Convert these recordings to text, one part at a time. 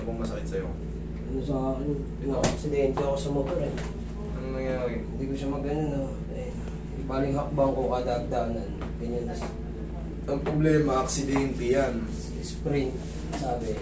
bang masakit sa'yo? Ano sa akin, na-aksidente ako sa motor eh. Anong nangyari? Hindi ko siya magano no. Eh, baling hakbang ko kadagdanan. Ganyan na Ang problema, aksidente yan. sprint, sabi.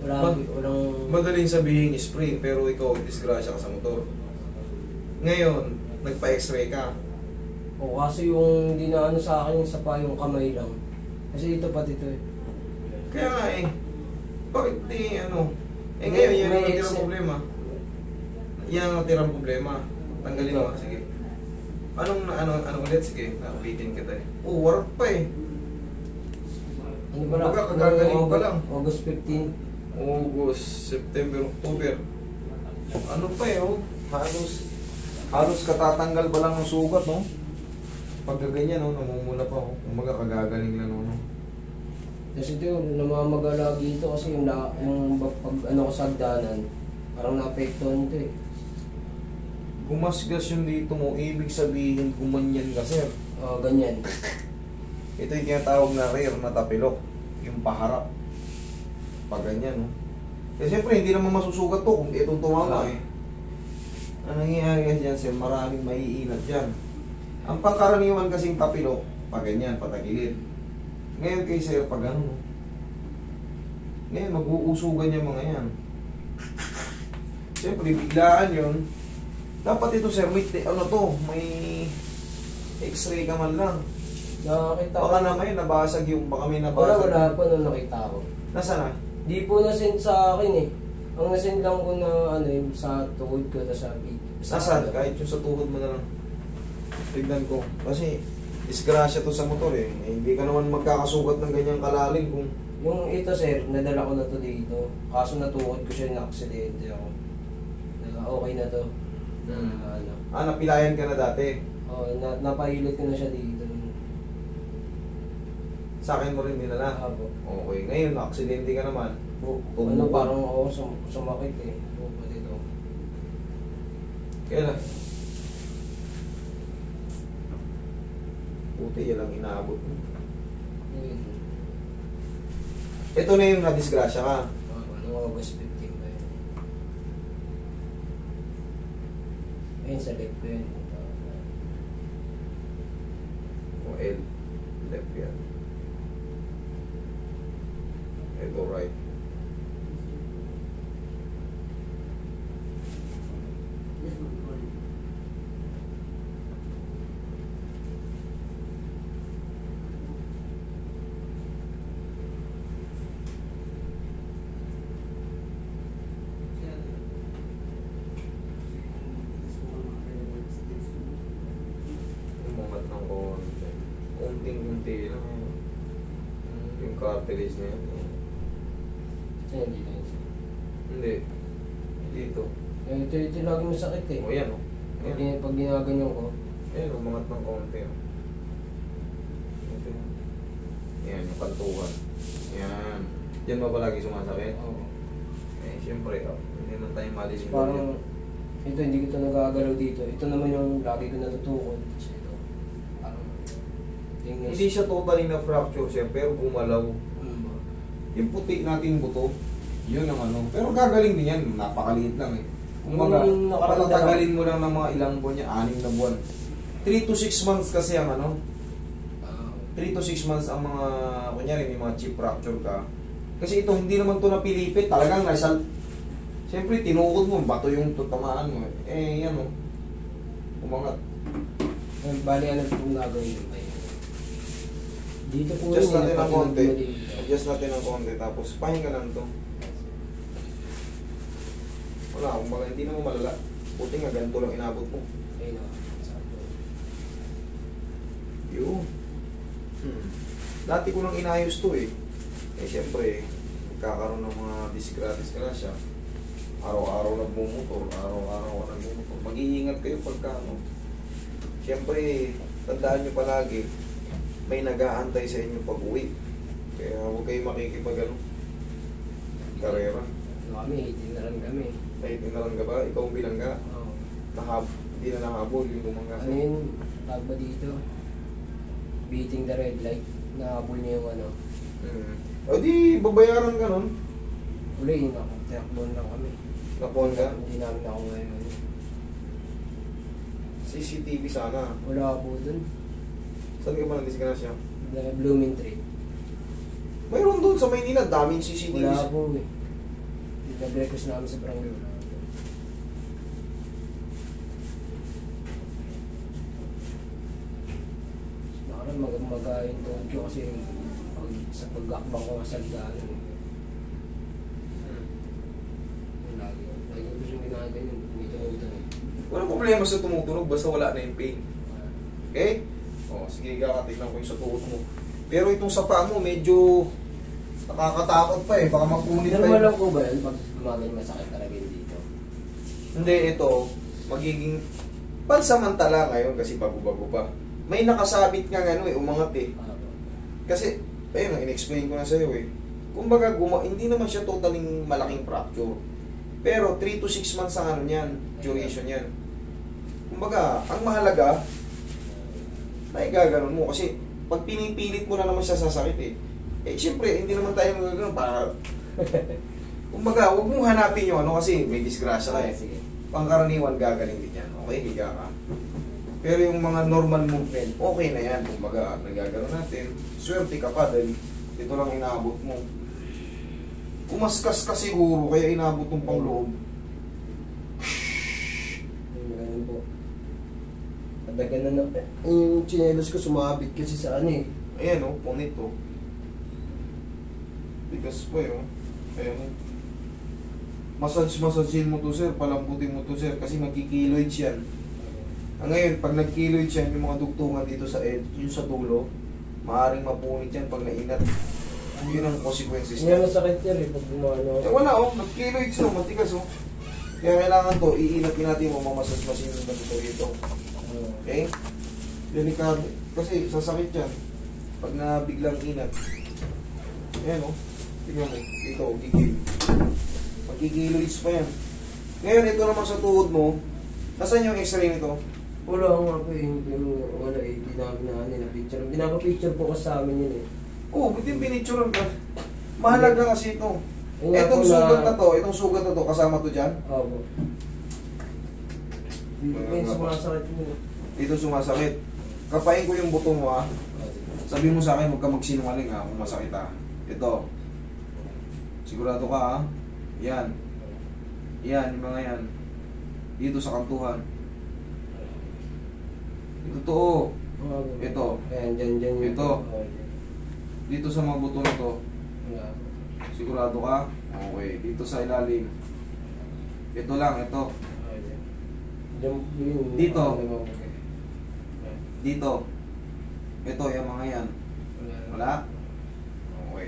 Walang... Madaling sabihin sprain, pero ikaw, disgrasya ka sa motor. Ngayon, nagpa-x-ray ka. O kasi yung dinaano sa akin sa pa yung kamay lang. Kasi ito pati ito eh. Kaya nga eh, bakit di ano? Eh ngayon, yan ang May natirang problema. Yan ang natirang problema. Tanggalin mo, sige. Anong ulit? Sige, nakabitin kita eh. Oh, warap pa eh. Ano ba lang? Baga, kagagaling pa lang. August 15. August, September, October. Ano pa eh, oh. Halos katatanggal pa lang ng sugat, no? Pagka ganyan, no? Namumula pa, oh. Umaga, kagagaling lang, no? Kasi ito yung namamagala dito kasi yung pag ano ko sa hagdanan, parang naapektuhan ito eh. Gumasgas yung dito mo, ibig sabihin gumanyan ka, sir. Ganyan. Ito yung tinatawag na rear na tapilok, yung paharap. Pag ganyan, no? Kasi siyempre, hindi naman masusugat to kung itong tumama eh. Ang nangyayari kasi dyan, sir, maraming maiinat dyan. Ang pangkaraniwan kasing tapilok, pag ganyan, patagilid. Ngayon kay sir, pag ano, no? Ngayon, mag-uusugan yung mga yan. Siyempre, biglaan yun. Dapat ito, sir, may x-ray ka man lang. Nakakita ko. Baka naman nabasag yung, baka may nabasag. Wala pa nung nakita ko. Nasaan na? Di po nasend sa akin eh. Ang nasend lang ko na ano yung sa tuhod ko na sa Nasaan? Kahit yung sa tuhod mo na lang. Tignan ko. Kasi, disgrasya to sa motor eh. Hindi ka naman magkakasugat ng ganyang kalalim kung... Yung ito sir, nadala ko na to dito. Kaso natuhod ko siya na aksidente ako. Okay na to. Napilayan ka na dati. Napahilot ko na siya dito. Sa akin mo rin dinala. Apo. Okay. Ngayon, aksidente ka naman. Ano parang ako sumakit eh. Dito. Kaya na. Puti, yan ang inaabot mo. Ito na yung nadisgrasya ka. August 15 ba yun? Ayun sa leg ko yun. O L. Left yan. Ito right. Umangat ng konti. Kunting-kunti lang. Yung cartilage na yan. Hindi na yun. Hindi. Dito. Ito lagi masakit eh. O yan o. Pag ginaganyan ko. Ayan, umangat ng konti. Ito. Yan, yung kantuhan. Yan. Diyan ba palagi sumasakit? Oo. Eh, siyempre, hindi na tayo malisin. Parang, ito hindi ko ito nagagalaw dito. Ito naman yung lagi ko natutukod. Kasi ito, parang, Hindi siya totally na fracture siya, pero gumalaw. Yung puti nating buto, yun ang ano. Pero gagaling din yan, napakaliit lang eh. Kung patatagalin mo lang ng mga ilang buwan niya, 6 na buwan. 3 to 6 months kasi ang ano. 3 to 6 months ang mga, kunyari may mga chip fracture ka. Kasi ito, hindi naman to napilipit. Talagang nasa, siyempre tinukod mo, bato yung tutamaan mo. Eh, yan o. Umangat. Bali, ano kung gagawin ba yun? Dito po Adjust yun, natin ng napatulog konti. mo dito. Adjust natin ng konti. Tapos, pahinga lang to. Wala, kumbaga hindi naman malala. Buti nga, ganito lang inabot mo. Ayun o. Yun. Dati ko nang inayos to eh. Eh syempre, nagkakaroon ng mga disgrasya. Araw-araw nagmumotor, araw-araw ka nagmumotor. Mag-iingat kayo pagka ano. Syempre, tandaan nyo palagi, may nag-aantay sa inyo pag-uwi. Kaya huwag kayo makikipag ano. Karera. Kami, 18 na lang kami. Ay, tinalang ka ba? Ikaw ang bilangga. Oo. Hindi na nahabol yung bumangga. Ano yun? Tawag ba dito? Beating the red light. Nahabol niya yung ano. O di, babayaran ka nun. Uli, tinakbon lang kami. Napon ka? Hindi namin ako ngayon. CCTV sana. Wala po dun. Saan ka ba nandisgrasya? Blooming Tree. Mayroon doon sa Maynila, daming CCTV. Wala po eh. Nag-request namin sa barangay. Wala. Nakaroon mag-agayin doon ko kasi sa pag-akbang ko nga sa liganan. Lagi ko gusto yung ginagawa yun. Walang problema sa tumutunog, basta wala na yung pain. Okay? O, sige, kakatignan ko yung sa tuhod mo. Pero itong sa paa mo, medyo nakakatakot pa eh. Baka magpunit pa Normal yun. lang po ba yun pag gumagano masakit talaga yun dito? Hindi, ito, magiging pansamantala ngayon kasi bago-bago pa. May nakasabit nga ano eh, umangat eh. Kasi, ayun, in-explain ko na sa'yo eh. Kumbaga, hindi naman siya totaling malaking fracture. Pero 3 to 6 months ang ano niyan, duration yan. Kumbaga, ang mahalaga, na igaganon mo. Kasi, pag pinipilit mo na naman siya sasakit eh. Eh, siyempre, hindi naman tayo magaganon para... Kumbaga, huwag mong hanapin yung ano kasi may disgrasya ka eh. Sige. Pangkaraniwan gagaling din yan. Okay, higa ka. Pero yung mga normal movement, okay na yan. Kumbaga, nagagano natin. Swerte ka pa dahil ito lang inaabot mo. Kumaskas ka siguro, kaya inaabot ng pangloob. Ganun po. Madagan na na. Yung chinelos ko sumabit kasi sa ano eh. Ayan o, punit o. Bigas pa yun. Ayan o. Massage-massagein mo to sir, palambutin mo to sir, kasi magkikiloids yan. Ngayon, pag nagkiloids yan, yung mga dugtungan dito sa edge, yung sa dulo, maaaring mapunit yan pag nainat. Yun ang consequences Hindi niya. masakit yan eh pag gumano. Wala o, nagkiloids o, matigas o. Kaya kailangan to, iinatin natin mo, mamassage-masin yung ganito ito. Okay? Delikado. Kasi sasakit yan. Pag nabiglang inat. Ayan o. Tingnan mo. Dito, gigil. Magkikiloids pa yan. Ngayon, ito naman sa tuhod mo. Nasaan yung x-ray nito? Wala nga po eh. Wala eh. Hindi namin na picture. Pinapa-picture po kasi sa amin yun eh. Oo, buti pinicturean ka. Mahalaga kasi ito. Yung Itong ako sugat na to, kasama to dyan. Opo. Dito sumasakit mo. Dito sumasakit. Kapain ko yung buto mo ha. Sabi mo sa akin, huwag ka magsinungaling ha, kung masakit ha. Ito. Sigurado ka ha. Yan. Yan, yung mga yan. Dito sa kantuhan. Ito totoo. Ito. Ayan, dyan yung... Ito. Dito sa mga buto na to. Wala. Sigurado ka? Okay. Dito sa ilalim. Ito lang, ito. Dito. Dito. Ito, yung mga yan. Wala? Okay.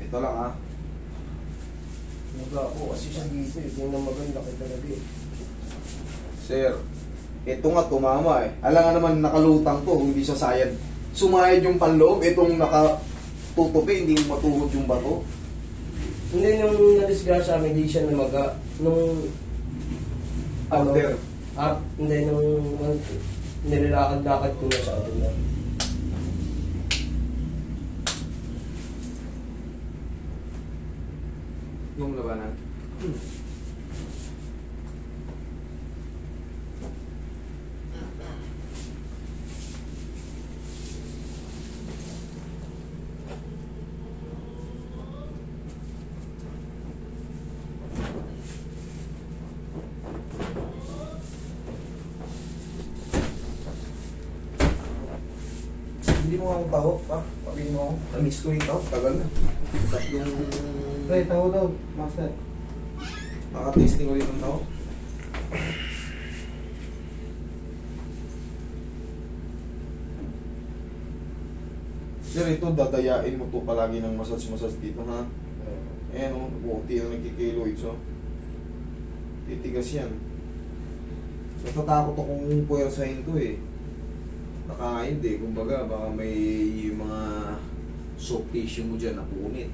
Ito lang ha. Naga po kasi siya dito eh. Tingnan maganda kayo talaga eh. Sir, ito nga tumama eh. Alam nga naman nakalutang to, hindi siya sayad. Sumayad yung panloob, itong nakatutupi, hindi matuhod yung bato. Hindi nung na-disgrasya kami, hindi siya namaga. Nung... After. Hindi nung... Nililakad-lakad ko na sa atin na. Nung labanan. Hindi mo akong taho, pa? Pagin mo ako. Namiss ko yung taho, tagal na. Tatlong... Pre, taho daw, master. Nakatasting ulit ng taho. Sir, ito dadayain mo to palagi ng massage dito ha. Ayan o, buti na nagkikiloids o. Titigas yan. Natatakot akong puwersahin to eh. Nakain eh, kumbaga baka may yung mga soft tissue mo dyan napunit.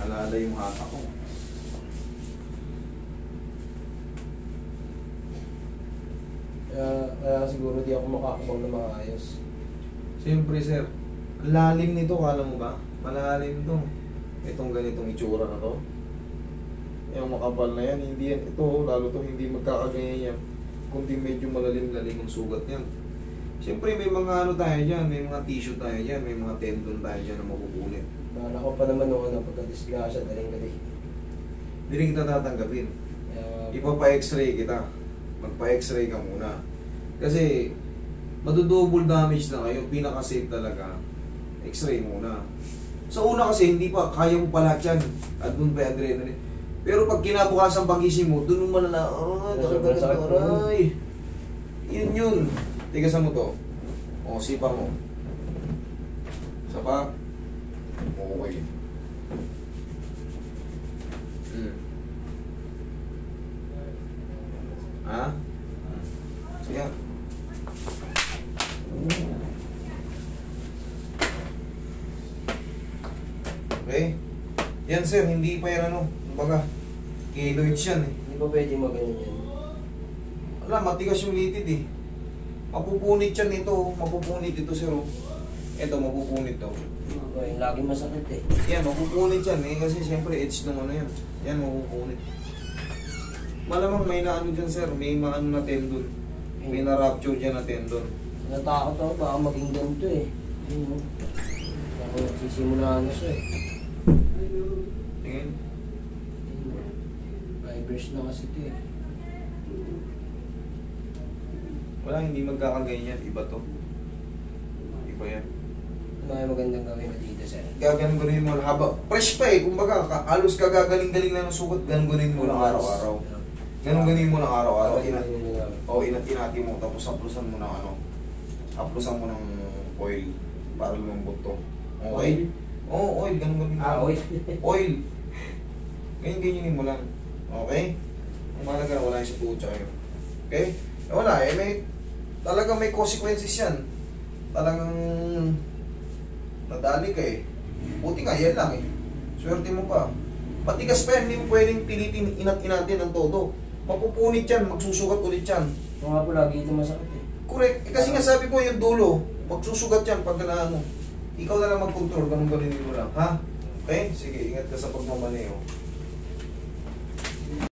Alala yung hata ko. Kaya siguro di ako makakabang na maayos. Siyempre sir, Ang lalim nito, kala mo ba? Malalim to. Itong ganitong itsura na to. Yung makapal na yan, hindi yan. Ito, lalo to, hindi magkakagaya yan. Kundi medyo malalim-lalim ang sugat yan. Siyempre may mga ano tayo dyan, may mga tissue tayo dyan, may mga tendon tayo dyan na mapupunit. Bahala ko pa naman nung ano, pagka-disgrasya, daling-daling. Hindi rin kita tatanggapin. Ipapa-x-ray kita. Magpa-x-ray ka muna. Kasi, madudouble damage na kayo. Pinaka-safe talaga. X-ray muna. Sa una kasi, hindi pa, kaya mo pa lahat yan. At doon pa adrenaline. Pero pag kinabukasan pagising mo, doon mo malala, aray. Yun. Tigasan mo to. O, sipa mo. Sapa. Okay. Ha? Sige. Okay. Yan sir, hindi pa yan ano. Kumbaga, keloids yan eh. Hindi pa pwede maganon yan. Wala, matigas yung litid eh. Mapupunit yan ito. Mapupunit ito sir. Ito, mapupunit to. Okay, lagi masakit eh. Yan, mapupunit yan eh. Kasi siyempre, edge ng ano yan. Yan, mapupunit. Malamang may naano dyan sir. May maano na tendon. May na-rupture dyan na tendon. Natakot ako, baka maging ganito eh. Ayun, oh. Ako nagsisimula na siya eh. Tingin. Fibers na kasi ito eh. Wala, hindi magkakaganyan. Iba to. Iba yan. Ano ay magandang gawin na dito sir? Gagaling-galing mo lang haba. Fresh pa eh. Kumbaga, halos kagagaling-galing na ng sugat. Ganun-galing mo lang araw-araw. Ganun-galing mo lang araw-araw. Inat-inati mo. Tapos haplusan mo ng ano. Haplusan mo ng oil. Para lumambot to. Okay? Oo, oil. Ganun-galing mo. Ah, oil. Oil. Ganyan-ganyanin mo lang. Okay? Ang mahalaga na wala yung sa tuhod tsaka yun. Okay? Wala eh. Talagang may consequences yan. Talagang nadali ka eh. Buti nga, yan lang eh. Swerte mo pa. Patigas pa yan, hindi mo pwedeng pilitin inat-inatin ng todo. Mapupunit yan, magsusugat ulit yan. Ito nga po lagi ito masakit eh. Correct. Eh, kasi nga sabi ko yung dulo, magsusugat yan pag ano. Ikaw na lang mag-control, ganun-ganunin mo lang. Ha? Okay? Sige, ingat ka sa pagmamaneho.